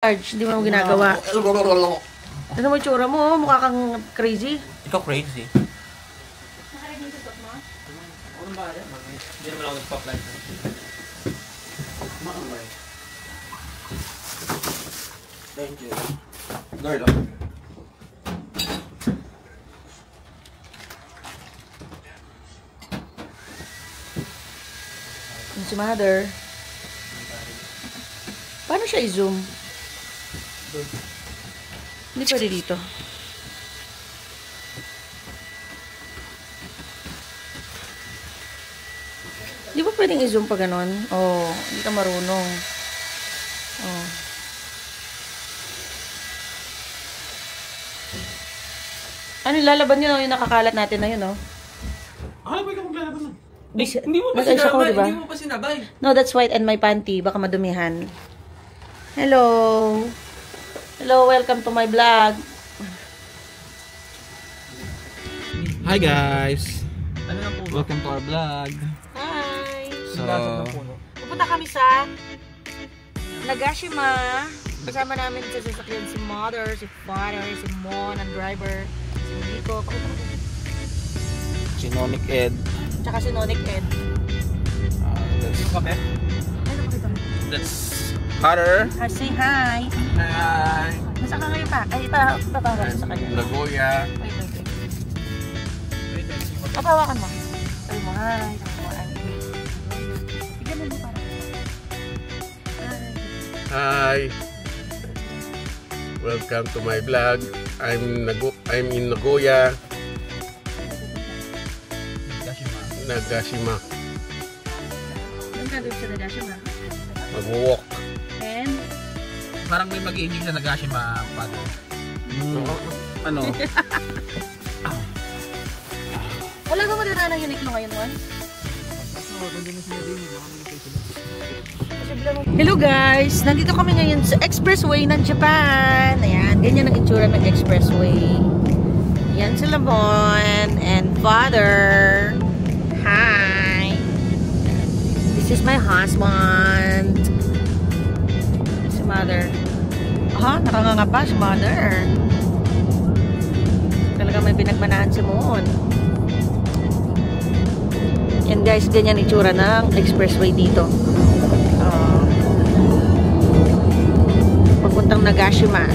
Hindi mo ginagawa. Ano mo yung tsura mo? Mukha kang crazy. Ikaw crazy. Nakarinig yung tutok mo? Ano ba yan? Hindi naman ako nag-spotlight. Maamay. Thank you. Lord, oh. Yung si mother. Paano siya i-zoom? Hindi pwede dito. Di ba pwedeng i-zoom pa ganon? Oh, hindi ka marunong. Oh. Ano, lalaban yun, oh, yung nakakalat natin na yun, oh. Ano ba ikaw maglalaban nun? Hindi mo pa sinabay, diba? Hindi mo pa sinabay. No, that's white and my panty. Baka madumihan. Hello. Hello, welcome to my vlog. Hi guys. Ano lang po? Welcome to our vlog. Hi. So, pupunta kami sa Nagashima. Kasama namin sa sasakyan si mother, si father, si Mon, ang driver, si Nico. si Nonic Ed. Tsaka si Nonic Ed. That's Carter. Say hi. Hi. Nasaan ka ngayon pa? Ay, ipapawag sa kanya. Nagoya. Wait. Papawakan mo. Sabi mo, hi. Bigyan mo para. Hi. Welcome to my vlog. I'm in Nagoya. Nagashima. Anong gagawin sa Nagashima? Mag-walk. And? Parang may mag-iiging sa Nagashima pato. Ano? Wala ka madala ng Uniqlo ngayon, Mon? Hello guys! Nandito kami ngayon sa expressway ng Japan. Ayan, ganyan ang itsura ng expressway. Yan sila Mon and father. Hi! This is my husband. Si mother. Aha, nakanganga pa si mother. Talaga may pinagmanahan si Mon. Yan guys, ganyan itsura ng expressway dito. Papuntang Nagashima.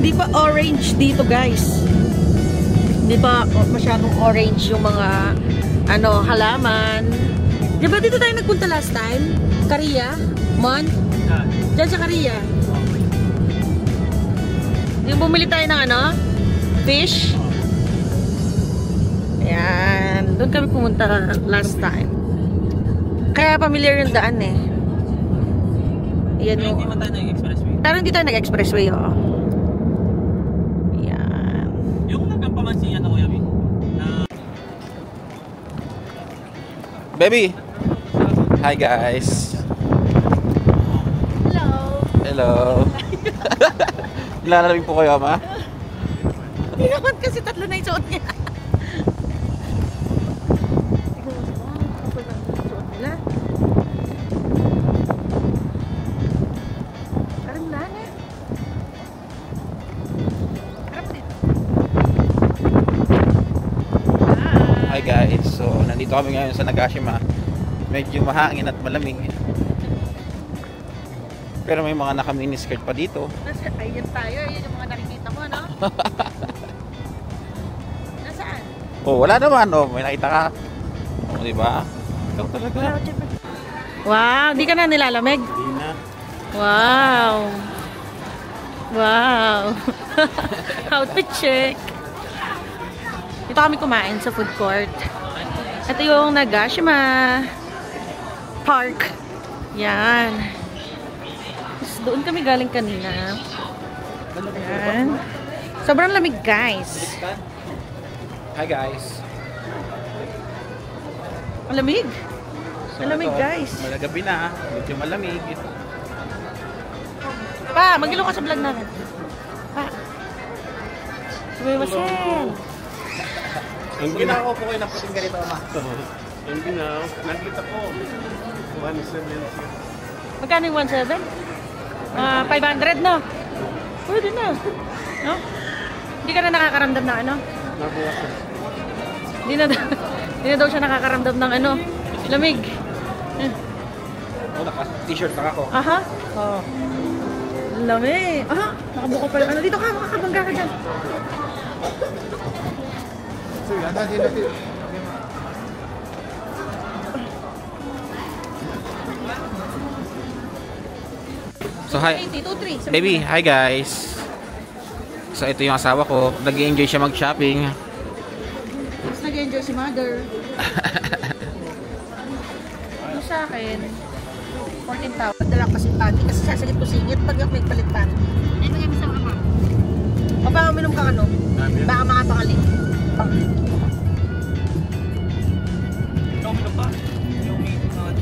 Hindi pa orange dito guys. Hindi pa masyadong orange yung mga halaman. Di ba dito tayo nagpunta last time? Korea? Mon? Diyan sa Korea. Yung bumili tayo ng fish. Ayan. Doon kami pumunta last time. Kaya familiar yung daan eh. Ayan yung... Hindi man tayo nag-expressway. Pero hindi tayo nag-expressway, oh. Ayan. Yung nagpamansin Kuya B. Baby! Hi guys! Hello! Hello! Nilalamig po kayo, ma? Hindi naman kasi tatlo na yung suot niya. Hi guys! So, nandito kami ngayon sa Nagashima. Medyo mahangin at malamig. Pero may mga naka-miniskirt pa dito. Ayan tayo. Ayan yung mga nakikita mo, no? Nasaan? Oh, wala naman. Oh, may nakita ka. Oh, di ba? Ikaw talaga. Wow, di ka na nilalamig? Hindi na. Wow. Wow. Outfit check. Dito kami kumain sa food court. Ito yung Nagashima Park. Yan. Doon kami galing kanina. Ayan. Sobrang lamig, guys. Hi, guys. Malamig. So, Malamig, ito, guys. Malagabi na. Medyo malamig. Pa, mag-ilo ka sa vlog namin. Pa. Sabi mo, Sel. Ang Hindi na ako po kayo ng puting ganito, ama. Ang ginaw, nakita ko. 170. Magkano yung 1.7? 500, no? Pwede na. No? Hindi ka na nakakaramdam ng ano? Nabukas na. Hindi na daw siya nakakaramdam ng ano? Lamig. Oh, naka-t-shirt lang ako. Aha. Oh. Lamig. Aha. Nakabuka pa yung ano. Dito ka, makakabangga ka dyan. Sige, ata din natin. So, hi. 82, 3. Baby, hi guys. So, ito yung asawa ko. Nag-i-enjoy siya mag-shopping. Mas nag-enjoy si mother. Ano sa akin? 14,000. Dala kasi panty kasi sasagit ko singit pag may palit panty. Ano yung mga isang ama? O baka uminom kang ano? Baka makapakali. Ikaw uminom ba? Yung uminom na.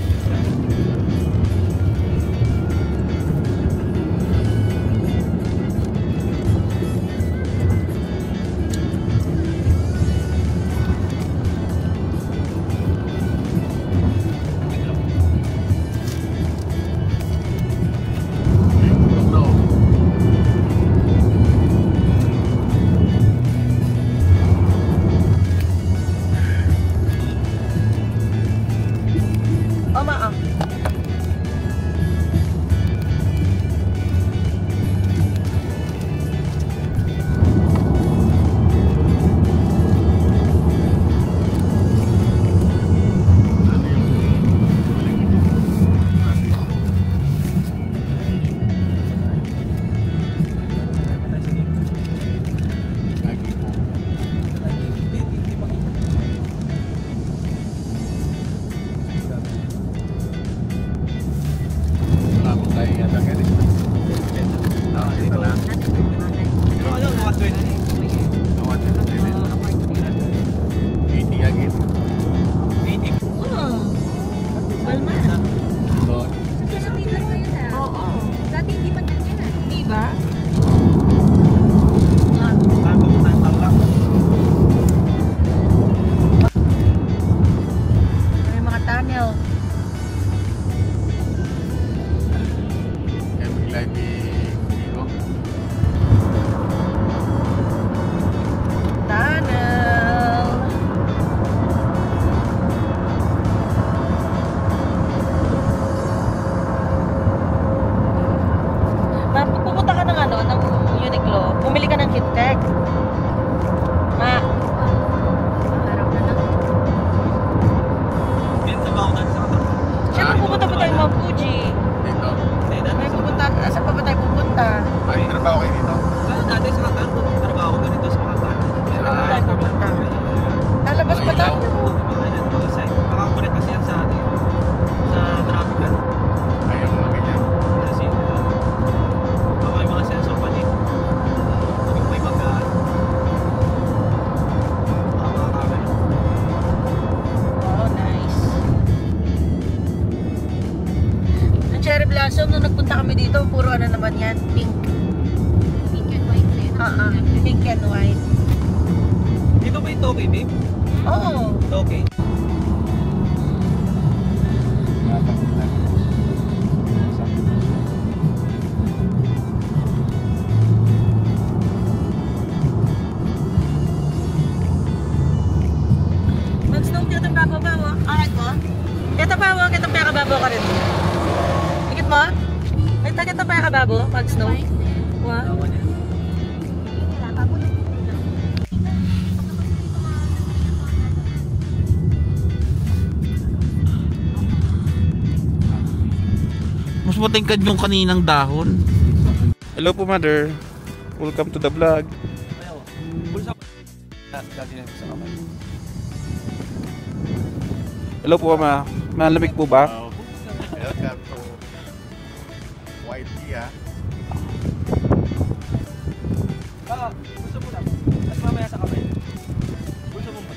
Oma ah. Bumili ka ng KitKat. Ma. Siyempre pupunta pa tayo mga Fuji. Dito. May pupunta. Saan pa ba tayo pupunta? Ay, trabaho kayo dito. Dati sa Qatar, trabaho ganito sa Qatar. Saan pa tayo pupunta? Lalabas pa tayo. Makakulit kasi yan sa atin. Sa traffic. Ayaw mo na ganyan. Kasi baka yung mga sensor pa din. Yung may magaan. Mga camera. Oh, nice. Ang cherry blossom, nung nagpunta kami dito, puro ano naman yan, pink. Pink and white din. Pink and white. Dito ba yung Tokay, babe? Oo. Tokay. Mag-snow dito ang babaw. Alright mo? Kita babaw, kitang pera babaw ka rin. Ikit mo? Ay, kita pera babaw pag snow. Wow. Mas matingkad yung kaninang dahon. Hello po, mother. Welcome to the vlog. Hello po, ma. Malamig po ba? Welcome to White Tea. Gusto mo lang. Mas mamaya sa kamay. Gusto mo ba?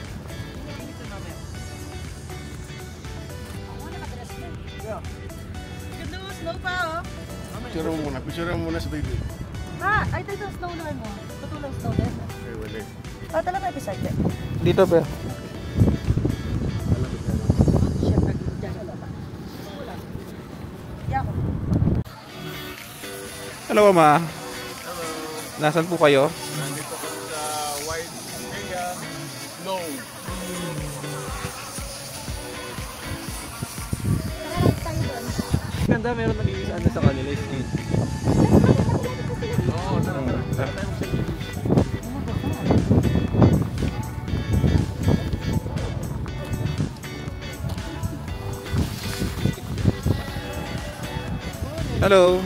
Ganda mo, snow pa oh. Picture mo muna sa baby. Ha, ay tayo snow naman mo. Patulang snow din. Okay, wala. Oh, talaga episode. Dito ba? Hello, Ma. Hello. Nasaan po kayo? Nandito kami sa wide area. No. Ganda, meron nag-iisaan na sa kanila. Oo, tara. Hello.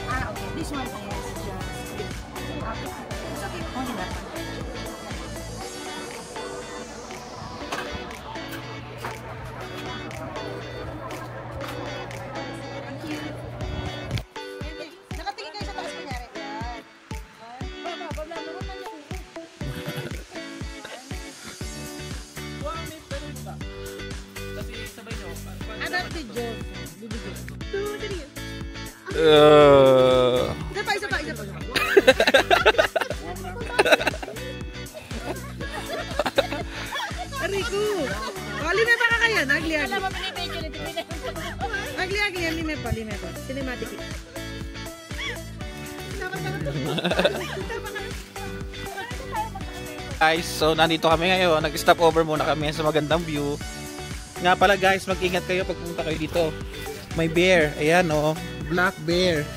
Ah, okay. This one is just... It's okay. Only that one. Thank you. Nakatingin kayo sa taas kunyari. Yan. Baba, baba. Marunong niya po. Ano video? Bibigyan. Isa pa, isa pa, isa pa. Ariku. Lime pa ka kaya? Agli-agli. Agli-agli, lime pa. Cinematic. Guys, so nandito kami ngayon. Nag-stop over muna kami sa magandang view. Nga pala guys, mag-ingat kayo pag pumunta kayo dito. May bear. Ayan oh. Black bear.